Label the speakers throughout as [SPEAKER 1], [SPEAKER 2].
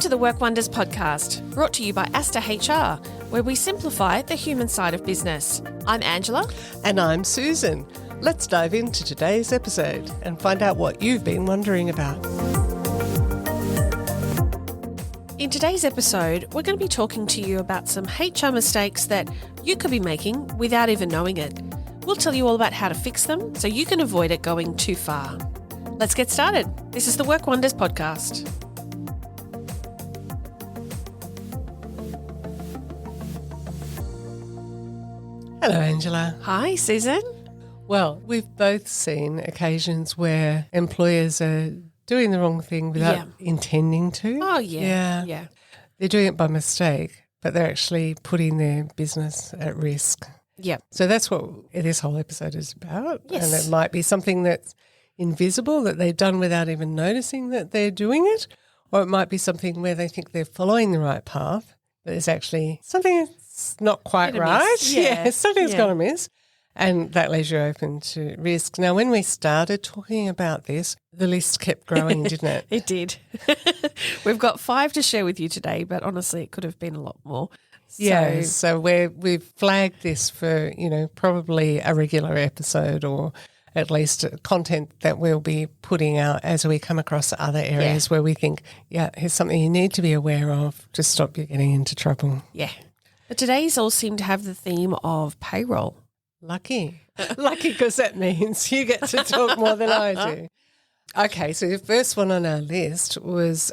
[SPEAKER 1] to the Work Wonders podcast, brought to you by Asta HR, where we simplify the human side of business. I'm Angela.
[SPEAKER 2] And I'm Susan. Let's dive into today's episode and find out what you've been wondering about.
[SPEAKER 1] In today's episode, we're going to be talking to you about some HR mistakes that you could be making without even knowing it. We'll tell you all about how to fix them so you can avoid it going too far. Let's get started. This is the Work Wonders podcast.
[SPEAKER 2] Hello, Angela.
[SPEAKER 1] Hi, Susan.
[SPEAKER 2] Well, we've both seen occasions where employers are doing the wrong thing without intending to.
[SPEAKER 1] Oh, yeah.
[SPEAKER 2] They're doing it by mistake, but they're actually putting their business at risk.
[SPEAKER 1] Yeah.
[SPEAKER 2] So that's what this whole episode is about.
[SPEAKER 1] Yes.
[SPEAKER 2] And it might be something that's invisible that they've done without even noticing that they're doing it, or it might be something where they think they're following the right path, but there's actually something that's not quite right.
[SPEAKER 1] Yeah.
[SPEAKER 2] Something's gone amiss. And that leaves you open to risk. Now, when we started talking about this, the list kept growing, didn't it?
[SPEAKER 1] It did. We've got 5 to share with you today, but honestly, it could have been a lot more.
[SPEAKER 2] So we've flagged this for, probably a regular episode or at least content that we'll be putting out as we come across other areas where we think, here's something you need to be aware of to stop you getting into trouble.
[SPEAKER 1] Yeah. But today's all seem to have the theme of payroll.
[SPEAKER 2] Lucky because that means you get to talk more than I do. Okay, so the first one on our list was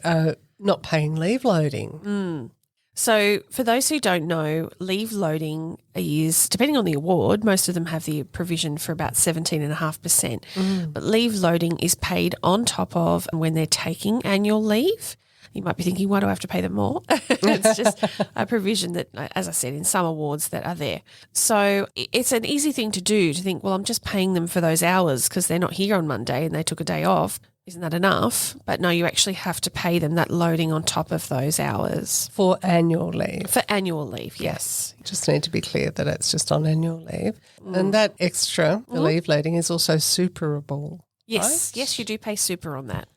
[SPEAKER 2] not paying leave loading.
[SPEAKER 1] So for those who don't know, leave loading is, depending on the award, most of them have the provision for about 17.5%. But leave loading is paid on top of when they're taking annual leave. You might be thinking, why do I have to pay them more? It's just a provision that, as I said, in some awards that are there. So it's an easy thing to do to think, well, I'm just paying them for those hours because they're not here on Monday and they took a day off. Isn't that enough? But no, you actually have to pay them that loading on top of those hours.
[SPEAKER 2] For annual leave.
[SPEAKER 1] For annual leave, yes.
[SPEAKER 2] Just need to be clear that it's just on annual leave. And that extra, the leave loading, is also superable.
[SPEAKER 1] Yes,
[SPEAKER 2] right?
[SPEAKER 1] yes, you do pay super on that.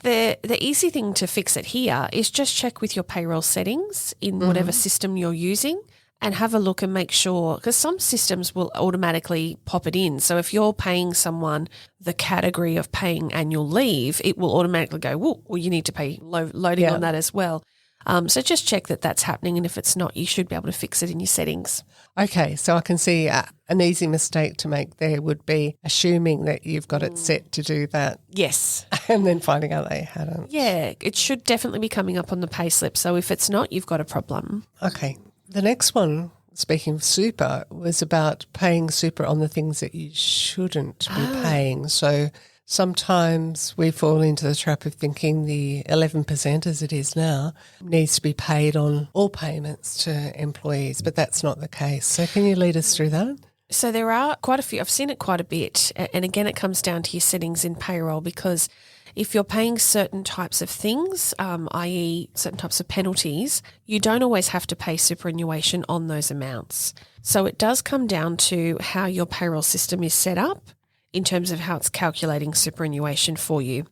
[SPEAKER 1] The easy thing to fix it here is just check with your payroll settings in whatever system you're using and have a look and make sure, because some systems will automatically pop it in. So if you're paying someone the category of paying annual leave, it will automatically go, well, you need to pay loading on that as well. So just check that that's happening, and if it's not, you should be able to fix it in your settings.
[SPEAKER 2] Okay, so I can see an easy mistake to make there would be assuming that you've got it set to do that.
[SPEAKER 1] Yes.
[SPEAKER 2] And then finding out they hadn't.
[SPEAKER 1] Yeah, it should definitely be coming up on the payslip. So if it's not, you've got a problem.
[SPEAKER 2] Okay. The next one, speaking of super, was about paying super on the things that you shouldn't be paying. So sometimes we fall into the trap of thinking the 11%, as it is now, needs to be paid on all payments to employees, but that's not the case. So can you lead us through that?
[SPEAKER 1] So there are quite a few. I've seen it quite a bit. And again, it comes down to your settings in payroll, because if you're paying certain types of things, i.e. certain types of penalties, you don't always have to pay superannuation on those amounts. So it does come down to how your payroll system is set up in terms of how it's calculating superannuation for you.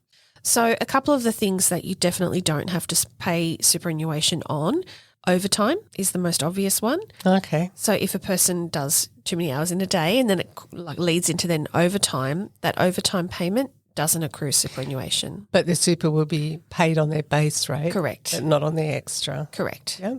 [SPEAKER 1] So a couple of the things that you definitely don't have to pay superannuation on, overtime is the most obvious one.
[SPEAKER 2] Okay.
[SPEAKER 1] So if a person does too many hours in a day and then it leads into then overtime, that overtime payment doesn't accrue superannuation.
[SPEAKER 2] But the super will be paid on their base rate.
[SPEAKER 1] Correct.
[SPEAKER 2] But not on the extra.
[SPEAKER 1] Correct.
[SPEAKER 2] Yeah.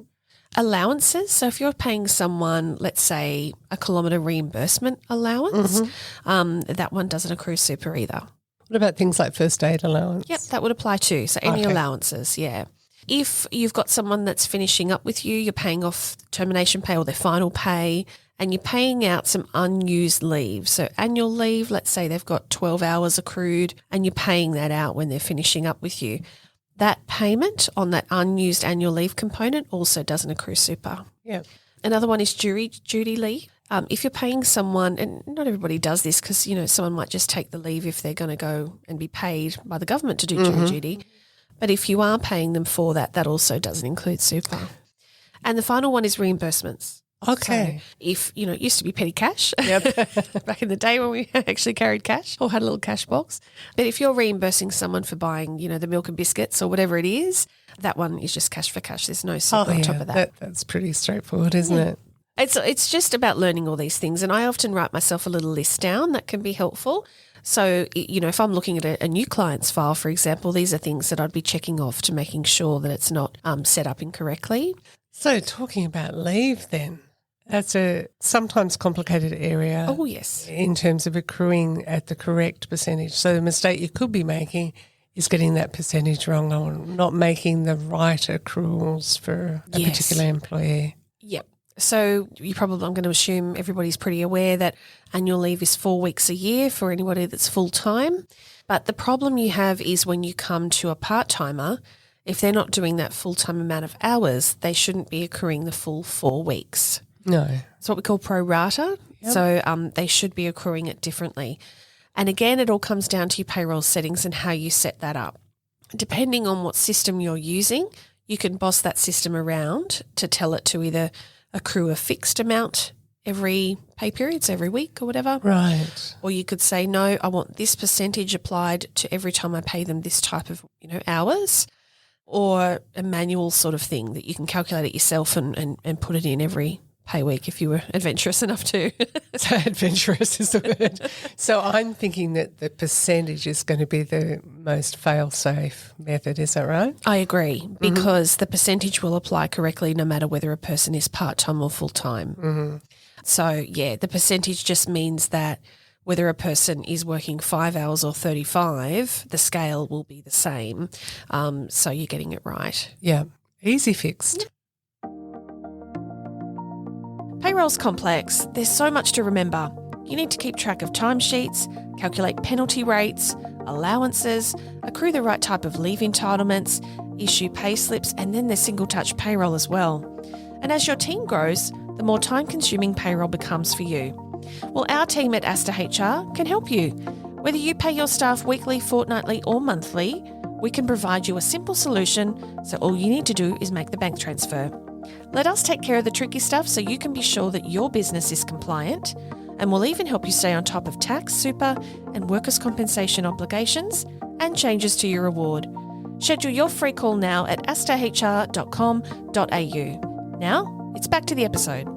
[SPEAKER 1] Allowances. So if you're paying someone, let's say, a kilometre reimbursement allowance, that one doesn't accrue super either.
[SPEAKER 2] What about things like first aid allowance?
[SPEAKER 1] Yep, that would apply too. So any allowances, yeah. If you've got someone that's finishing up with you, you're paying off termination pay or their final pay, and you're paying out some unused leave. So annual leave, let's say they've got 12 hours accrued and you're paying that out when they're finishing up with you. That payment on that unused annual leave component also doesn't accrue super.
[SPEAKER 2] Yeah.
[SPEAKER 1] Another one is jury duty leave. If you're paying someone, and not everybody does this because, someone might just take the leave if they're going to go and be paid by the government to do jury duty. But if you are paying them for that, that also doesn't include super. And the final one is reimbursements.
[SPEAKER 2] Okay.
[SPEAKER 1] So if, it used to be petty cash
[SPEAKER 2] Yep.
[SPEAKER 1] back in the day when we actually carried cash or had a little cash box. But if you're reimbursing someone for buying, the milk and biscuits or whatever it is, that one is just cash for cash. There's no super on top of that.
[SPEAKER 2] That's pretty straightforward, isn't it?
[SPEAKER 1] It's just about learning all these things. And I often write myself a little list down that can be helpful. So, if I'm looking at a new client's file, for example, these are things that I'd be checking off to making sure that it's not set up incorrectly.
[SPEAKER 2] So talking about leave then, that's a sometimes complicated area.
[SPEAKER 1] Oh, yes.
[SPEAKER 2] In terms of accruing at the correct percentage. So the mistake you could be making is getting that percentage wrong or not making the right accruals for a particular employee.
[SPEAKER 1] Yep. So I'm going to assume everybody's pretty aware that annual leave is 4 weeks a year for anybody that's full-time. But the problem you have is when you come to a part-timer, if they're not doing that full-time amount of hours, they shouldn't be accruing the full 4 weeks.
[SPEAKER 2] No.
[SPEAKER 1] It's what we call pro rata. Yep. So they should be accruing it differently. And again, it all comes down to your payroll settings and how you set that up. Depending on what system you're using, you can boss that system around to tell it to either accrue a fixed amount every pay period, so every week or whatever.
[SPEAKER 2] Right.
[SPEAKER 1] Or you could say, no, I want this percentage applied to every time I pay them this type of, hours, or a manual sort of thing that you can calculate it yourself and put it in every pay week if you were adventurous enough to.
[SPEAKER 2] So adventurous is the word. So I'm thinking that the percentage is going to be the most fail-safe method. Is that right?
[SPEAKER 1] I agree, because the percentage will apply correctly no matter whether a person is part-time or full-time.
[SPEAKER 2] Mm-hmm.
[SPEAKER 1] So, the percentage just means that whether a person is working 5 hours or 35, the scale will be the same. So you're getting it right.
[SPEAKER 2] Yeah. Easy fixed.
[SPEAKER 1] Payroll's complex. There's so much to remember. You need to keep track of timesheets, calculate penalty rates, allowances, accrue the right type of leave entitlements, issue pay slips, and then there's single touch payroll as well. And as your team grows, the more time-consuming payroll becomes for you. Well, our team at Asta HR can help you. Whether you pay your staff weekly, fortnightly, or monthly, we can provide you a simple solution, so all you need to do is make the bank transfer. Let us take care of the tricky stuff so you can be sure that your business is compliant, and we'll even help you stay on top of tax, super, and workers' compensation obligations and changes to your award. Schedule your free call now at astahr.com.au. Now, it's back to the episode.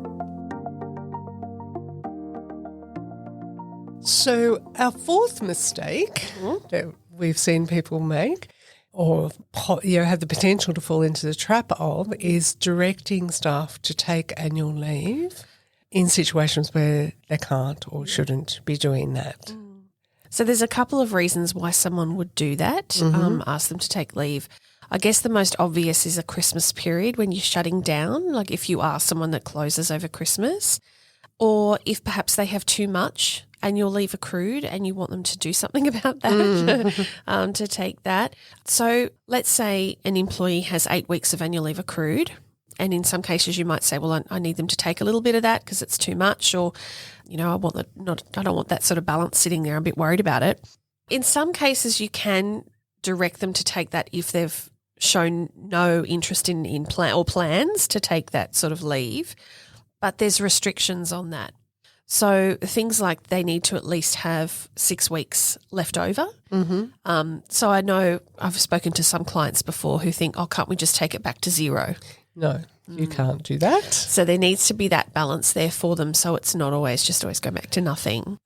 [SPEAKER 2] So our fourth mistake that we've seen people make or have the potential to fall into the trap of is directing staff to take annual leave in situations where they can't or shouldn't be doing that.
[SPEAKER 1] So there's a couple of reasons why someone would do that, ask them to take leave. I guess the most obvious is a Christmas period when you're shutting down, like if you are someone that closes over Christmas, or if perhaps they have too much annual leave accrued and you want them to do something about that, to take that. So let's say an employee has 8 weeks of annual leave accrued, and in some cases you might say, well, I need them to take a little bit of that because it's too much, or, I don't want that sort of balance sitting there. I'm a bit worried about it. In some cases you can direct them to take that if they've shown no interest in plans to take that sort of leave, but there's restrictions on that. So things like they need to at least have 6 weeks left over. So I know I've spoken to some clients before who think, can't we just take it back to zero?
[SPEAKER 2] No, you can't do that.
[SPEAKER 1] So there needs to be that balance there for them, so it's not always go back to nothing.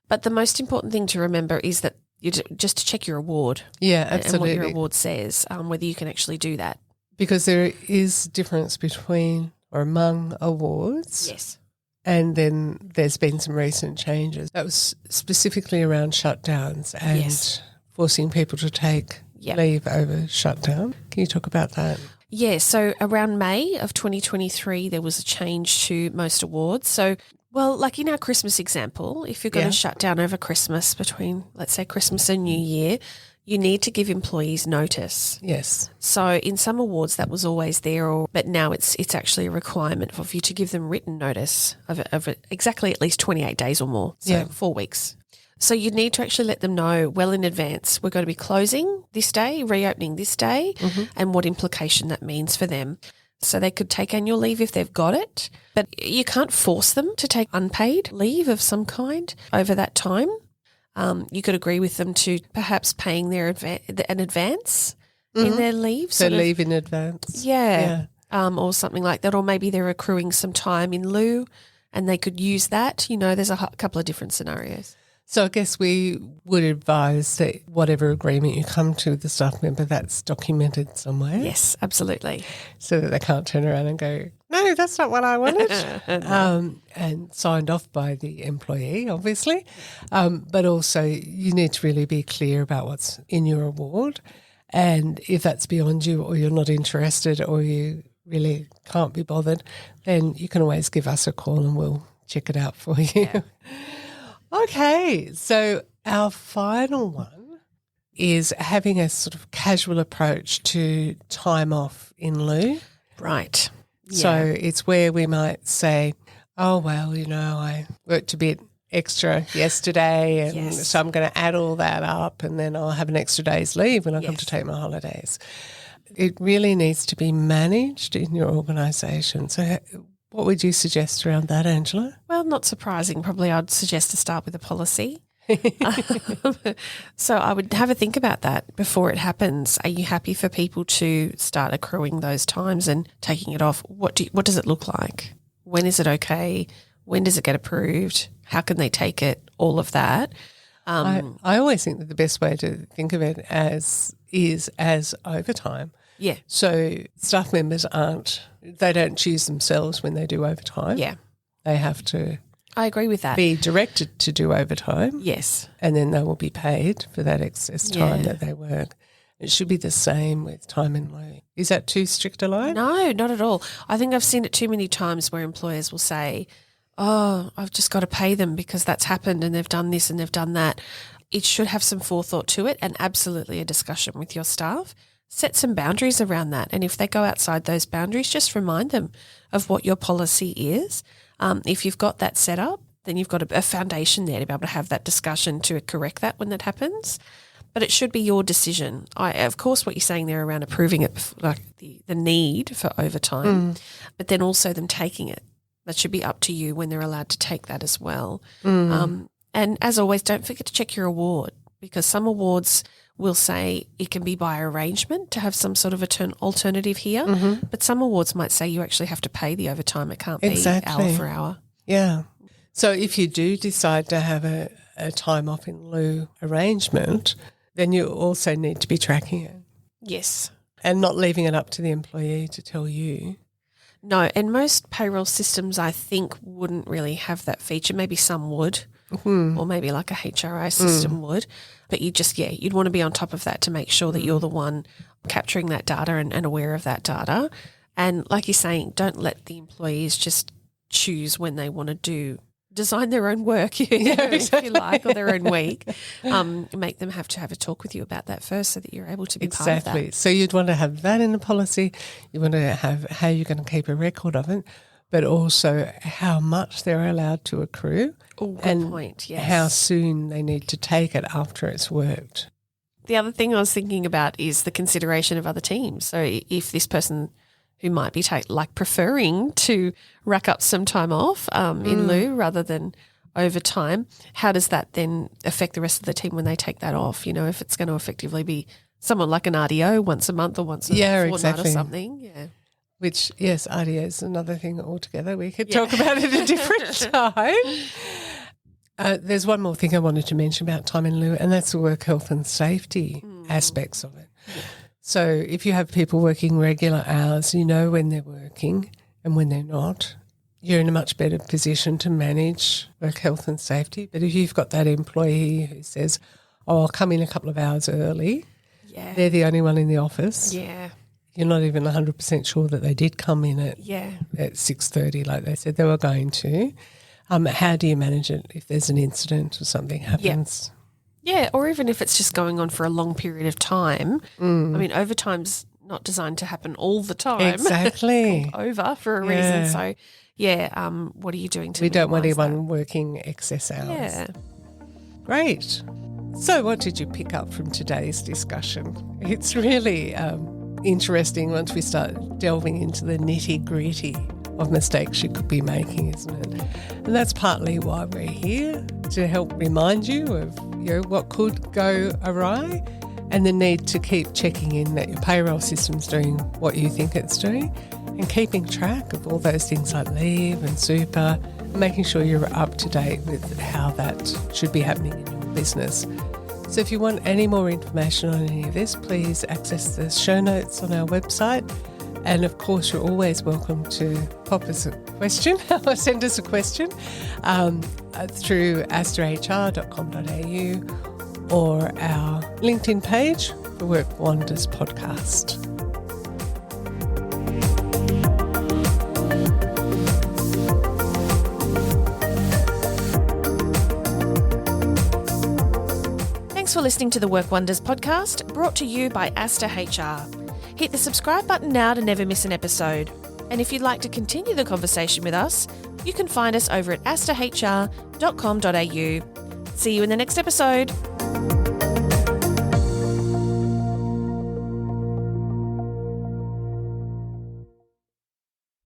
[SPEAKER 1] But the most important thing to remember is that you just to check your award.
[SPEAKER 2] Yeah, absolutely.
[SPEAKER 1] And what your award says, whether you can actually do that.
[SPEAKER 2] Because there is difference between or among awards.
[SPEAKER 1] Yes.
[SPEAKER 2] And then there's been some recent changes. That was specifically around shutdowns and forcing people to take leave over shutdown. Can you talk about that?
[SPEAKER 1] Yeah, so around May of 2023, there was a change to most awards. So, well, like in our Christmas example, if you're going to shut down over Christmas between, let's say, Christmas and New Year, you need to give employees notice.
[SPEAKER 2] Yes.
[SPEAKER 1] So in some awards that was always there, but now it's actually a requirement for you to give them written notice of exactly at least 28 days or more, so 4 weeks. So you need to actually let them know well in advance, we're going to be closing this day, reopening this day, and what implication that means for them. So they could take annual leave if they've got it, but you can't force them to take unpaid leave of some kind over that time. You could agree with them to perhaps paying an advance in their leave.
[SPEAKER 2] So leave in advance.
[SPEAKER 1] Yeah. Or something like that. Or maybe they're accruing some time in lieu and they could use that. There's a couple of different scenarios.
[SPEAKER 2] So I guess we would advise that whatever agreement you come to with the staff member, that's documented somewhere.
[SPEAKER 1] Yes, absolutely.
[SPEAKER 2] So that they can't turn around and go, no, that's not what I wanted. And signed off by the employee, obviously. But also you need to really be clear about what's in your award. And if that's beyond you or you're not interested or you really can't be bothered, then you can always give us a call and we'll check it out for you. Yeah. Okay, so our final one is having a sort of casual approach to time off in lieu.
[SPEAKER 1] Right. Yeah.
[SPEAKER 2] So it's where we might say, oh, well, I worked a bit extra yesterday and so I'm going to add all that up and then I'll have an extra day's leave when I come to take my holidays. It really needs to be managed in your organisation. So what would you suggest around that, Angela?
[SPEAKER 1] Well, not surprising. Probably I'd suggest to start with a policy. So I would have a think about that before it happens. Are you happy for people to start accruing those times and taking it off? What does it look like? When is it okay? When does it get approved? How can they take it? All of that.
[SPEAKER 2] I always think that the best way to think of it is as overtime.
[SPEAKER 1] Yeah.
[SPEAKER 2] So staff members they don't choose themselves when they do overtime.
[SPEAKER 1] Yeah.
[SPEAKER 2] They have to
[SPEAKER 1] I agree with that.
[SPEAKER 2] Be directed to do overtime.
[SPEAKER 1] Yes.
[SPEAKER 2] And then they will be paid for that excess time that they work. It should be the same with time in lieu. Is that too strict a line?
[SPEAKER 1] No, not at all. I think I've seen it too many times where employers will say, oh, I've just got to pay them because that's happened and they've done this and they've done that. It should have some forethought to it and absolutely a discussion with your staff. Set some boundaries around that. And if they go outside those boundaries, just remind them of what your policy is. If you've got that set up, then you've got a foundation there to be able to have that discussion to correct that when that happens. But it should be your decision. Of course, what you're saying there around approving it, like the need for overtime, but then also them taking it. That should be up to you when they're allowed to take that as well. And as always, don't forget to check your award because some awards will say it can be by arrangement to have some sort of alternative here, but some awards might say you actually have to pay the overtime. It can't be hour for hour.
[SPEAKER 2] Yeah. So if you do decide to have a time off in lieu arrangement, then you also need to be tracking it.
[SPEAKER 1] Yes.
[SPEAKER 2] And not leaving it up to the employee to tell you.
[SPEAKER 1] No, and most payroll systems I think wouldn't really have that feature. Maybe some would, or maybe like a HRI system would. But you'd want to be on top of that to make sure that you're the one capturing that data and aware of that data. And like you're saying, don't let the employees just choose when they want to design their own work, if you like, or their own week. Make them have to have a talk with you about that first so that you're able to be part of that.
[SPEAKER 2] Exactly. So you'd want to have that in the policy. You want to have how you're going to keep a record of it, but also how much they're allowed to accrue.
[SPEAKER 1] Oh, good point, yes.
[SPEAKER 2] How soon they need to take it after it's worked.
[SPEAKER 1] The other thing I was thinking about is the consideration of other teams. So if this person who might be preferring to rack up some time off in lieu rather than overtime, how does that then affect the rest of the team when they take that off? If it's going to effectively be someone like an RDO once a month or once a fortnight or something. Yeah.
[SPEAKER 2] Which, yes, RDO is another thing altogether. We could talk about it at a different time. There's one more thing I wanted to mention about time in lieu, and that's the work health and safety aspects of it. Yeah. So if you have people working regular hours, you know when they're working and when they're not, you're in a much better position to manage work health and safety. But if you've got that employee who says, oh, I'll come in a couple of hours early, they're the only one in the office.
[SPEAKER 1] Yeah.
[SPEAKER 2] You're not even 100% sure that they did come in at 6:30 like they said they were going to. How do you manage it if there's an incident or something happens?
[SPEAKER 1] Yeah, or even if it's just going on for a long period of time. I mean, overtime's not designed to happen all the time.
[SPEAKER 2] Exactly.
[SPEAKER 1] Over for a reason. So, what are you doing to
[SPEAKER 2] We don't want
[SPEAKER 1] minimise
[SPEAKER 2] anyone working excess hours.
[SPEAKER 1] Yeah.
[SPEAKER 2] Great. So what did you pick up from today's discussion? It's really interesting once we start delving into the nitty-gritty of mistakes you could be making, isn't it? And that's partly why we're here, to help remind you of what could go awry and the need to keep checking in that your payroll system's doing what you think it's doing and keeping track of all those things like leave and super, and making sure you're up to date with how that should be happening in your business. So if you want any more information on any of this, please access the show notes on our website. And of course, you're always welcome to pop us a question or send us a question through asterhr.com.au or our LinkedIn page, the Work Wonders Podcast.
[SPEAKER 1] Thanks for listening to the Work Wonders podcast, brought to you by Aster HR. Hit the subscribe button now to never miss an episode. And if you'd like to continue the conversation with us, you can find us over at asterhr.com.au. See you in the next episode.